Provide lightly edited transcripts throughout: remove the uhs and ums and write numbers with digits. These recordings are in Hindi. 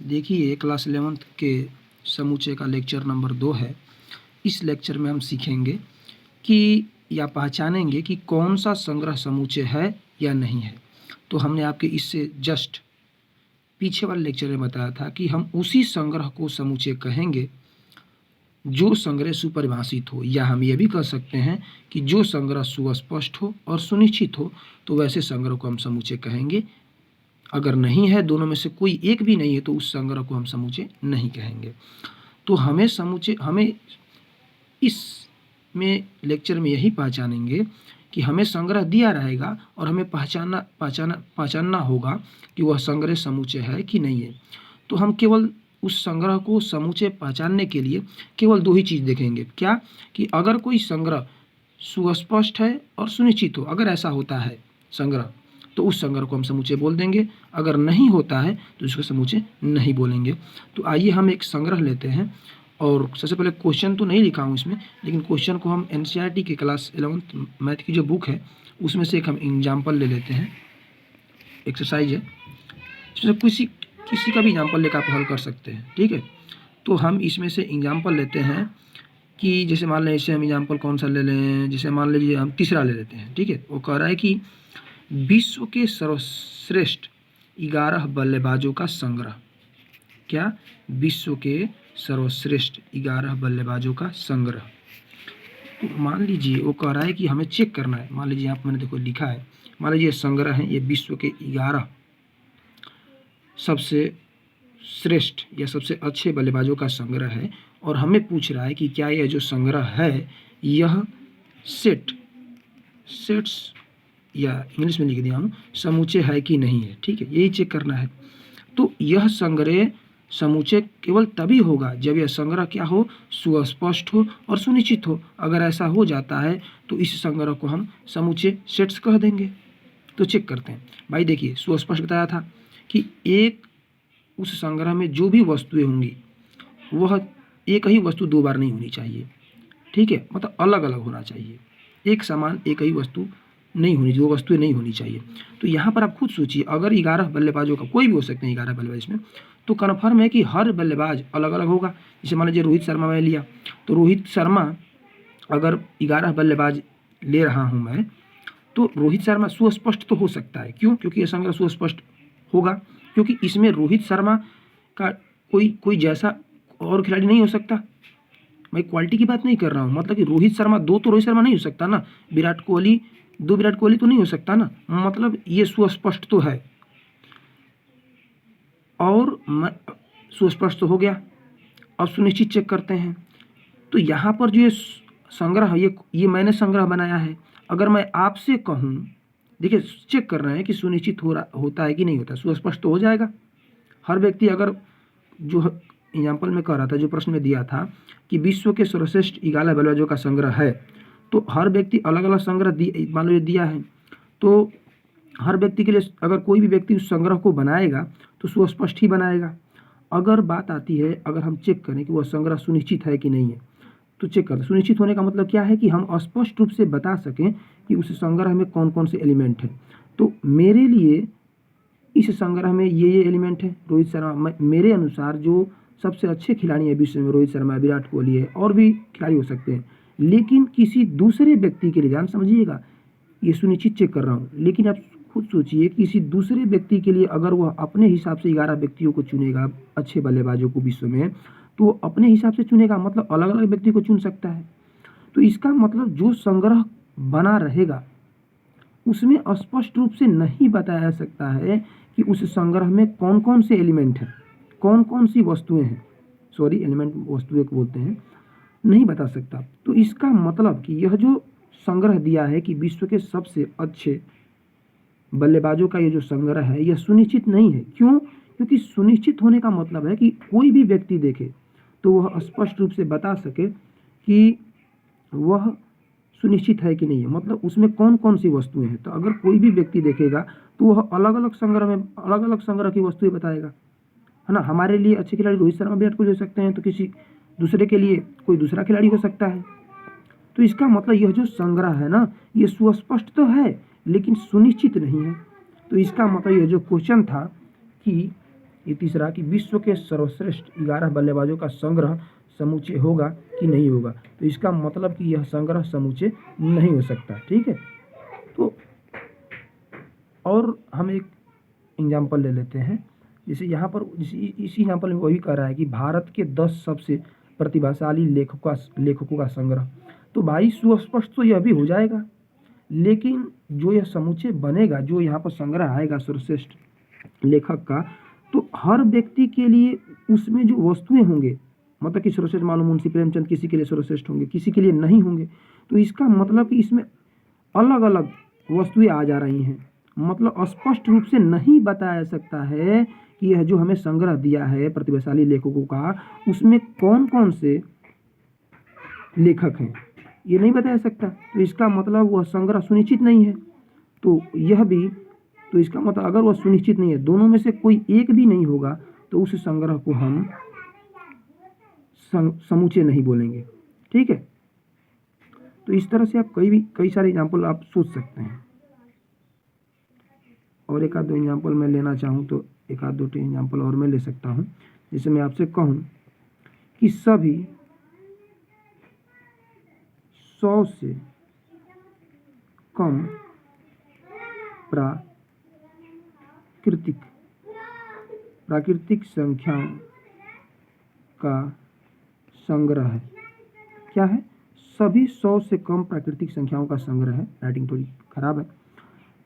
देखिए क्लास 11th के समूचे का लेक्चर नंबर 2 है। इस लेक्चर में हम सीखेंगे कि या पहचानेंगे कि कौन सा संग्रह समूचे है या नहीं है। तो हमने आपके इससे जस्ट पीछे वाले लेक्चर में बताया था कि हम उसी संग्रह को समूचे कहेंगे जो संग्रह सुपरिभाषित हो, या हम ये भी कह सकते हैं कि जो संग्रह सुस्पष्ट हो और सुनिश्चित हो, तो वैसे संग्रह को हम समूचे कहेंगे। अगर नहीं है, दोनों में से कोई एक भी नहीं है, तो उस संग्रह को हम समूचे नहीं कहेंगे। तो हमें इस में लेक्चर में यही पहचानेंगे कि हमें संग्रह दिया रहेगा और हमें पहचानना होगा कि वह संग्रह समूचे है कि नहीं है। तो हम केवल उस संग्रह को समूचे पहचानने के लिए केवल दो ही चीज़ देखेंगे। क्या? कि अगर कोई संग्रह सुस्पष्ट है और सुनिश्चित हो, अगर ऐसा होता है संग्रह, तो उस संग्रह को हम समूचे बोल देंगे। अगर नहीं होता है तो उसको समूचे नहीं बोलेंगे। तो आइए हम एक संग्रह लेते हैं, और सबसे पहले क्वेश्चन तो नहीं लिखा हूँ इसमें, लेकिन क्वेश्चन को हम एनसीईआरटी के क्लास 11th मैथ की जो बुक है उसमें से एक हम एग्जाम्पल ले लेते हैं। एक्सरसाइज है, इसमें किसी का भी एग्जाम्पल लेकर आप हल कर सकते हैं, ठीक है। तो हम इसमें से एग्जाम्पल लेते हैं कि जैसे मान लें, इसे हम एग्जाम्पल कौन सा ले लें, जैसे मान लीजिए हम तीसरा ले लेते हैं, ठीक है। वो कह रहा है कि विश्व के सर्वश्रेष्ठ 11 बल्लेबाजों का संग्रह। क्या? विश्व के सर्वश्रेष्ठ 11 बल्लेबाजों का संग्रह। तो मान लीजिए वो कह रहा है कि हमें चेक करना है। मान लीजिए यहाँ पर मैंने देखो लिखा है, मान लीजिए संग्रह है, ये विश्व के 11 सबसे श्रेष्ठ या सबसे अच्छे बल्लेबाजों का संग्रह है, और हमें पूछ रहा है कि क्या यह जो संग्रह है यह सेट्स या इंग्लिश में लिख दिया हूँ समूचे है कि नहीं है, ठीक है। यही चेक करना है। तो यह संग्रह समूचे केवल तभी होगा जब यह संग्रह क्या हो? सुस्पष्ट हो और सुनिश्चित हो। अगर ऐसा हो जाता है तो इस संग्रह को हम समूचे सेट्स कह देंगे। तो चेक करते हैं भाई। देखिए, सुस्पष्ट बताया था कि एक उस संग्रह में जो भी वस्तुएं होंगी वह एक ही वस्तु दो बार नहीं होनी चाहिए, ठीक है। मतलब अलग अलग होना चाहिए, एक समान एक ही वस्तु नहीं होनी, दो वस्तुएं नहीं होनी चाहिए। तो यहाँ पर आप खुद सोचिए, अगर 11 बल्लेबाजों का, कोई भी हो सकते हैं 11 बल्लेबाज इसमें, तो कन्फर्म है कि हर बल्लेबाज अलग अलग होगा। जैसे मान लीजिए रोहित शर्मा मैं लिया, तो रोहित शर्मा अगर 11 बल्लेबाज ले रहा हूँ मैं, तो रोहित शर्मा सुस्पष्ट तो हो सकता है। क्यों? क्योंकि यह संग्रह सुस्पष्ट होगा, क्योंकि इसमें रोहित शर्मा का कोई जैसा और खिलाड़ी नहीं हो सकता। मैं क्वालिटी की बात नहीं कर रहा हूँ, मतलब कि रोहित शर्मा दो तो रोहित शर्मा नहीं हो सकता ना, विराट कोहली दो विराट कोहली तो नहीं हो सकता ना। मतलब ये सुस्पष्ट तो है, और सुस्पष्ट तो हो गया। अब सुनिश्चित चेक करते हैं। तो यहाँ पर जो ये संग्रह, ये मैंने संग्रह बनाया है। अगर मैं आपसे कहूँ, देखिए चेक कर रहे हैं कि सुनिश्चित होता है कि नहीं होता, सुस्पष्ट तो हो जाएगा। हर व्यक्ति, अगर जो एग्जाम्पल में कह रहा था, जो प्रश्न में दिया था कि विश्व के सर्वश्रेष्ठ 11 बल्लेबाजों का संग्रह है, तो हर व्यक्ति अलग अलग संग्रह मान लो दिया है। तो हर व्यक्ति के लिए, अगर कोई भी व्यक्ति उस संग्रह को बनाएगा तो सुस्पष्ट ही बनाएगा। अगर बात आती है, अगर हम चेक करें कि वह संग्रह सुनिश्चित है कि नहीं है, तो चेक करते। सुनिश्चित होने का मतलब क्या है? कि हम स्पष्ट रूप से बता सकें कि उस संग्रह में कौन कौन से एलिमेंट हैं। तो मेरे लिए इस संग्रह में ये एलिमेंट है। रोहित शर्मा, मेरे अनुसार जो सबसे अच्छे खिलाड़ी है विश्व में, रोहित शर्मा, विराट कोहली है, और भी खिलाड़ी हो सकते हैं। लेकिन किसी दूसरे व्यक्ति के लिए, ध्यान समझिएगा, ये सुनिश्चित चेक कर रहा हूँ, लेकिन आप खुद सोचिए, किसी दूसरे व्यक्ति के लिए अगर वह अपने हिसाब से 11 व्यक्तियों को चुनेगा, अच्छे बल्लेबाजों को विश्व में, तो वो अपने हिसाब से चुनेगा, मतलब अलग अलग व्यक्ति को चुन सकता है। तो इसका मतलब जो संग्रह बना रहेगा उसमें स्पष्ट रूप से नहीं बताया जा सकता है कि उस संग्रह में कौन कौन से एलिमेंट हैं, कौन कौन सी वस्तुएं हैं। सॉरी, एलिमेंट वस्तुएं को बोलते हैं, नहीं बता सकता। तो इसका मतलब कि यह जो संग्रह दिया है कि विश्व के सबसे अच्छे बल्लेबाजों का ये जो संग्रह है, यह सुनिश्चित नहीं है। क्यों? क्योंकि सुनिश्चित होने का मतलब है कि कोई भी व्यक्ति देखे तो वह स्पष्ट रूप से बता सके कि वह सुनिश्चित है कि नहीं है, मतलब उसमें कौन कौन सी वस्तुएं हैं। तो अगर कोई भी व्यक्ति देखेगा तो वह अलग अलग संग्रह की वस्तुएं बताएगा, है ना। हमारे लिए अच्छे खिलाड़ी रोहित शर्मा, विराट कोहली हो सकते हैं, तो किसी दूसरे के लिए कोई दूसरा खिलाड़ी हो सकता है। तो इसका मतलब यह जो संग्रह है ना, ये सुस्पष्ट तो है लेकिन सुनिश्चित नहीं है। तो इसका मतलब यह जो क्वेश्चन था कि ये तीसरा कि विश्व के सर्वश्रेष्ठ 11 बल्लेबाजों का संग्रह समूचे होगा कि नहीं होगा। तो इसका मतलब कि यह संग्रह समूचे नहीं हो सकता। ठीक है, तो और हम एक एग्जाम्पल ले लेते हैं। जैसे यहाँ पर इसी एग्जाम्पल में वही कह रहा है कि भारत के 10 सबसे प्रतिभाशाली लेखकों का संग्रह। तो भाई सुस्पष्ट तो यह भी हो जाएगा, लेकिन जो यह समूचे बनेगा, जो यहाँ पर संग्रह आएगा सर्वश्रेष्ठ लेखक का, तो हर व्यक्ति के लिए उसमें जो वस्तुएं होंगे, मतलब कि सर्वश्रेष्ठ मानो मुंशी प्रेमचंद किसी के लिए सर्वश्रेष्ठ होंगे, किसी के लिए नहीं होंगे। तो इसका मतलब कि इसमें अलग अलग वस्तुएं आ जा रही हैं। मतलब स्पष्ट रूप से नहीं बताया जा सकता है कि यह जो हमें संग्रह दिया है प्रतिभाशाली लेखकों का, उसमें कौन कौन से लेखक हैं, ये नहीं बताया सकता। तो इसका मतलब वह संग्रह सुनिश्चित नहीं है। तो यह भी, तो इसका मतलब अगर वह सुनिश्चित नहीं है, दोनों में से कोई एक भी नहीं होगा, तो उस संग्रह को हम समूचे नहीं बोलेंगे। ठीक है, तो इस तरह से आप कई सारे एग्जाम्पल आप सोच सकते हैं। और एक आध दो एग्जाम्पल मैं लेना चाहूँ तो एक आध दो एग्जाम्पल और मैं ले सकता हूँ। जैसे मैं आपसे कहूँ कि सभी 100 से कम प्राकृतिक संख्याओं का संग्रह है। क्या है? सभी 100 से कम प्राकृतिक संख्याओं का संग्रह है। राइटिंग थोड़ी खराब है।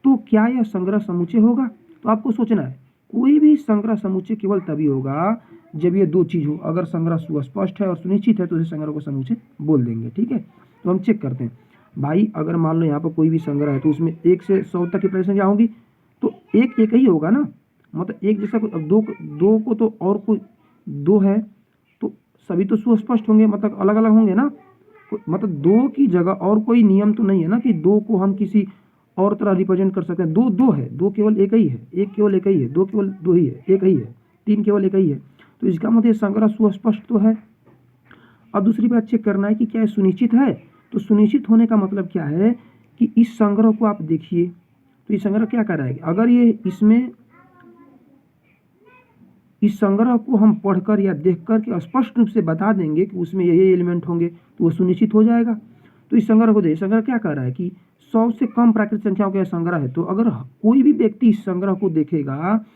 तो क्या यह संग्रह समूचे होगा? तो आपको सोचना है, कोई भी संग्रह समूचे केवल तभी होगा जब ये दो चीज हो। अगर संग्रह सुस्पष्ट है और सुनिश्चित है तो इस संग्रह को समूचे बोल देंगे। ठीक है, तो हम चेक करते हैं। भाई अगर मान लो यहाँ पर कोई भी संग्रह है तो उसमें 1 से 100 तक की प्राकृतिक संख्या होंगी, तो एक ही होगा ना। मतलब एक जैसा कोई, अब दो को तो और कोई दो है तो सभी तो सुस्पष्ट होंगे, मतलब अलग अलग होंगे ना। मतलब दो की जगह और कोई नियम तो नहीं है ना कि दो को हम किसी और तरह रिप्रेजेंट कर सकते हैं। दो है, दो केवल एक ही है, एक केवल एक ही है, दो केवल दो ही है, एक ही है, तीन केवल एक ही है। तो इसका मतलब संग्रह सुस्पष्ट तो है। अब दूसरी बात चेक करना है कि क्या सुनिश्चित है। तो सुनिश्चित होने का मतलब क्या है कि इस संग्रह को आप देखिए, तो ये संग्रह क्या कर रहा है, अगर ये इसमें इस संग्रह को हम पढ़कर या देखकर के स्पष्ट रूप से बता देंगे कि उसमें ये एलिमेंट होंगे, तो वो सुनिश्चित हो जाएगा। तो इस संग्रह को देखिए, संग्रह क्या कर रहा है कि 100 से कम प्राकृतिक संख्याओं का संग्रह है। तो अगर कोई भी व्यक्ति इस संग्रह को देखेगा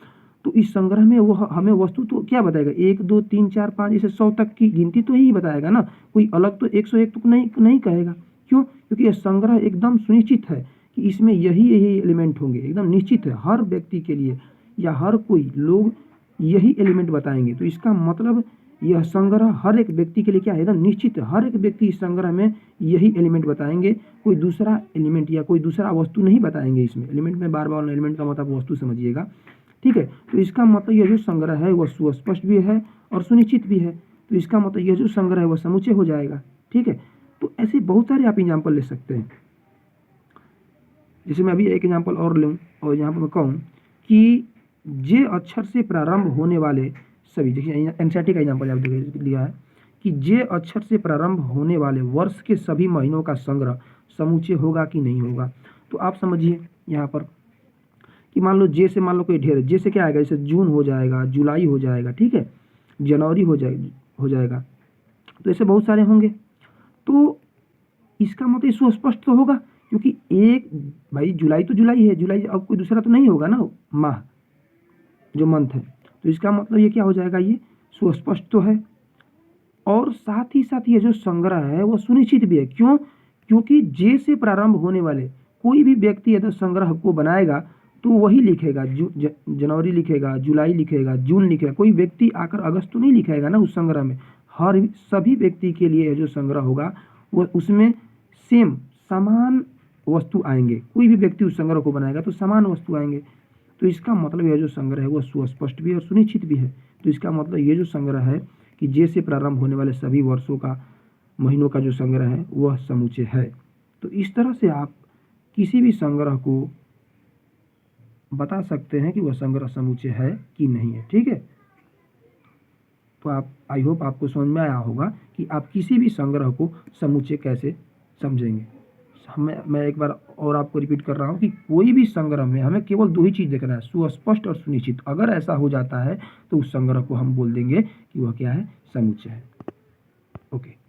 तो इस संग्रह में वो हमें वस्तु तो क्या बताएगा, 1 2 3 4 5 ऐसे 100 तक की गिनती तो ही बताएगा ना। कोई अलग तो 101 तो नहीं कहेगा। क्यों? क्योंकि यह संग्रह एकदम सुनिश्चित है कि इसमें यही एलिमेंट होंगे, एकदम निश्चित है। हर व्यक्ति के लिए या हर कोई लोग यही एलिमेंट बताएंगे। तो इसका मतलब यह संग्रह हर एक व्यक्ति के लिए क्या है, एकदम निश्चित है। हर एक व्यक्ति इस संग्रह में यही एलिमेंट बताएंगे, कोई दूसरा एलिमेंट या कोई दूसरा वस्तु नहीं बताएंगे। इसमें एलिमेंट में बार बार एलिमेंट का मतलब वस्तु समझिएगा। ठीक है, तो इसका मतलब यह जो संग्रह है वह सुस्पष्ट भी है और सुनिश्चित भी है। तो इसका मतलब यह जो संग्रह है वह समूचे हो जाएगा। ठीक है, तो ऐसे बहुत सारे आप एग्जाम्पल ले सकते हैं। जैसे मैं अभी एक एग्जाम्पल और लूँ और यहाँ पर मैं कहूँ कि जे अक्षर से प्रारंभ होने वाले सभी, देखिए एनसीईआरटी का एग्जाम्पल आप लिया है कि जे अक्षर से प्रारंभ होने वाले वर्ष के सभी महीनों का संग्रह समूचे होगा कि नहीं होगा। तो आप समझिए यहाँ पर कि मान लो जे से मान लो कोई ढेर है, जे से क्या आएगा, जैसे जून हो जाएगा, जुलाई हो जाएगा, ठीक है, जनवरी हो जाएगा। तो ऐसे बहुत सारे होंगे। तो इसका मतलब सुस्पष्ट तो होगा, क्योंकि एक भाई जुलाई तो जुलाई है, जुलाई अब कोई दूसरा तो नहीं होगा ना माह जो मंथ है। तो इसका मतलब ये क्या हो जाएगा, ये सुस्पष्ट तो है। और साथ ही साथ ये जो संग्रह है वो सुनिश्चित भी है। क्यों? क्योंकि जे से प्रारंभ होने वाले कोई भी व्यक्ति यदि संग्रह को बनाएगा तो वही लिखेगा, जनवरी लिखेगा, जुलाई लिखेगा, जून लिखेगा। कोई व्यक्ति आकर अगस्त तो नहीं लिखेगा ना उस संग्रह में। हर सभी व्यक्ति के लिए जो संग्रह होगा वो उसमें सेम समान वस्तु आएंगे। कोई भी व्यक्ति उस संग्रह को बनाएगा तो समान वस्तु आएंगे। तो इसका मतलब यह जो संग्रह है वह सुस्पष्ट भी है और सुनिश्चित भी है। तो इसका मतलब ये जो संग्रह है कि जे से प्रारंभ होने वाले सभी वर्षों का महीनों का जो संग्रह है वह समूचे है। तो इस तरह से आप किसी भी संग्रह को बता सकते हैं कि वह संग्रह समूचे है कि नहीं है। ठीक है, तो आप आई होप आपको समझ में आया होगा कि आप किसी भी संग्रह को समूचे कैसे समझेंगे। मैं एक बार और आपको रिपीट कर रहा हूँ कि कोई भी संग्रह में हमें केवल दो ही चीज़ देखना है, सुस्पष्ट और सुनिश्चित। अगर ऐसा हो जाता है तो उस संग्रह को हम बोल देंगे कि वह क्या है, समुच्चय है। ओके।